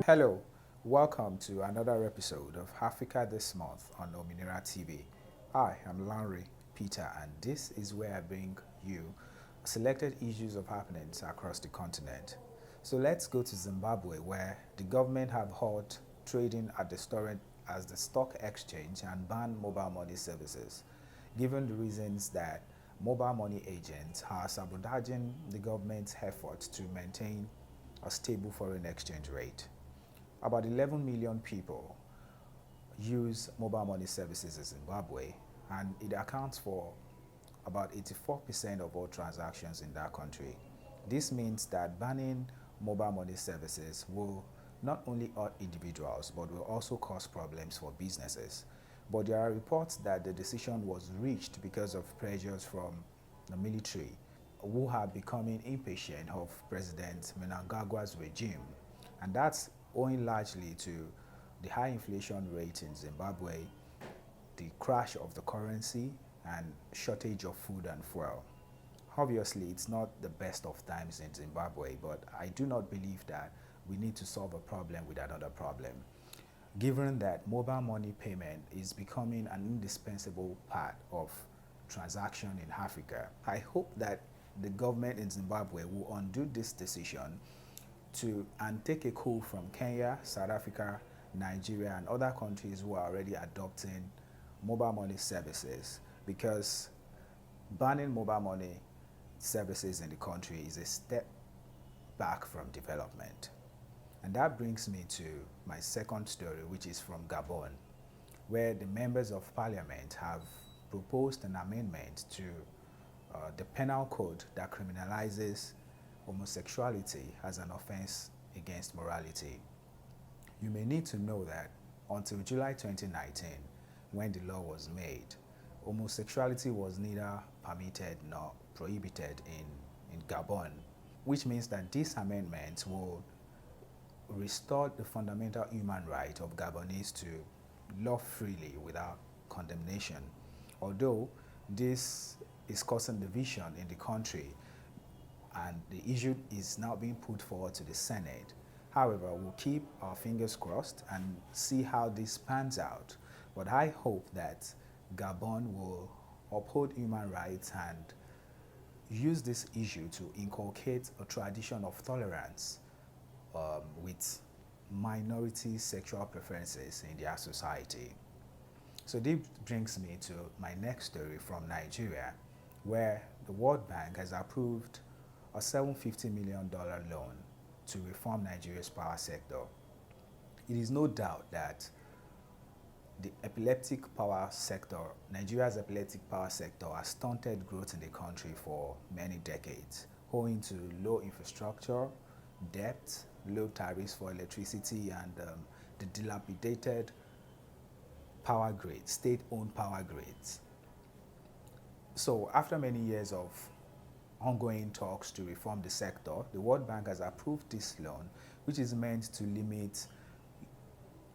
Hello, welcome to another episode of Africa This Month on Ominira TV. Hi, I'm Lanre Peter, and this is where I bring you selected issues of happenings across the continent. So let's go to Zimbabwe, where the government have halted trading at the stock exchange and banned mobile money services, given the reasons that mobile money agents are sabotaging the government's efforts to maintain a stable foreign exchange rate. About 11 million people use mobile money services in Zimbabwe, and it accounts for about 84% of all transactions in that country. This means that banning mobile money services will not only hurt individuals but will also cause problems for businesses. But there are reports that the decision was reached because of pressures from the military, who are becoming impatient of President Mnangagwa's regime. And that's owing largely to the high inflation rate in Zimbabwe, the crash of the currency, and shortage of food and fuel. Obviously, it's not the best of times in Zimbabwe, but I do not believe that we need to solve a problem with another problem. Given that mobile money payment is becoming an indispensable part of transaction in Africa, I hope that the government in Zimbabwe will undo this decision and take a cue from Kenya, South Africa, Nigeria, and other countries who are already adopting mobile money services, because banning mobile money services in the country is a step back from development. And that brings me to my second story, which is from Gabon, where the members of parliament have proposed an amendment to the penal code that criminalizes homosexuality as an offense against morality. You may need to know that until July 2019, when the law was made, homosexuality was neither permitted nor prohibited in Gabon, which means that this amendment will restore the fundamental human right of Gabonese to love freely without condemnation. Although this is causing division in the country, and the issue is now being put forward to the Senate. However, we'll keep our fingers crossed and see how this pans out. But I hope that Gabon will uphold human rights and use this issue to inculcate a tradition of tolerance with minority sexual preferences in their society. So this brings me to my next story from Nigeria, where the World Bank has approved a $750 million loan to reform Nigeria's power sector. It is no doubt that the epileptic power sector, Nigeria's epileptic power sector, has stunted growth in the country for many decades, owing to low infrastructure, debt, low tariffs for electricity, and the dilapidated power grids, state-owned power grids. So after many years of ongoing talks to reform the sector, the World Bank has approved this loan, which is meant to limit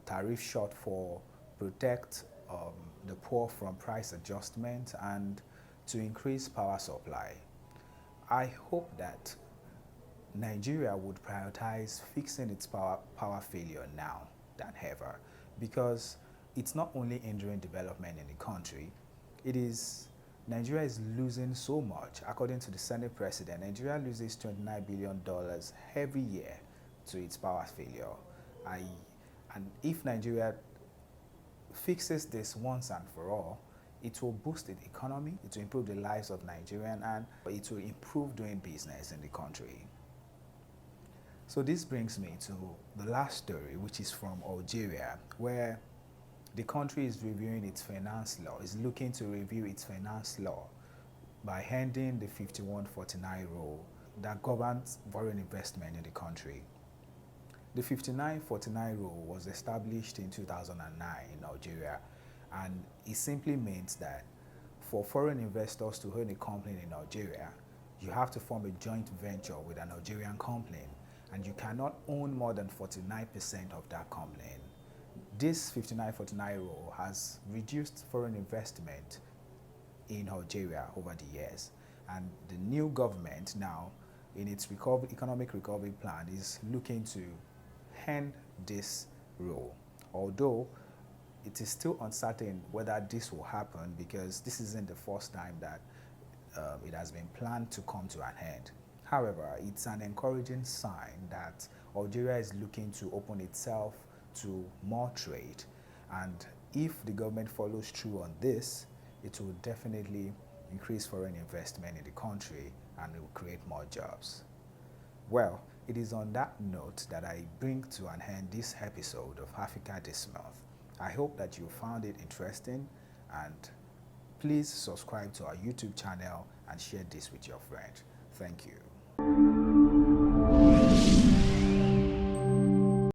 tariff shortfall, protect the poor from price adjustment, and to increase power supply. I hope that Nigeria would prioritize fixing its power failure now than ever, because it's not only hindering development in the country, Nigeria is losing so much. According to the Senate president, Nigeria loses $29 billion every year to its power failure. And if Nigeria fixes this once and for all, it will boost the economy, it will improve the lives of Nigerians, and it will improve doing business in the country. So this brings me to the last story, which is from Algeria, where the country is reviewing its finance law, is looking to review its finance law by ending the 5149 rule that governs foreign investment in the country. The 5949 rule was established in 2009 in Algeria, and it simply means that for foreign investors to own a company in Algeria, you have to form a joint venture with an Algerian company, and you cannot own more than 49% of that company. This 5949 rule has reduced foreign investment in Algeria over the years, and the new government now, in its economic recovery plan, is looking to pen this rule, although it is still uncertain whether this will happen because this isn't the first time that it has been planned to come to an end. However, it's an encouraging sign that Algeria is looking to open itself to more trade, and if the government follows through on this, it will definitely increase foreign investment in the country and it will create more jobs. Well, it is on that note that I bring to an end this episode of Africa This Month. I hope that you found it interesting, and please subscribe to our YouTube channel and share this with your friends. Thank you.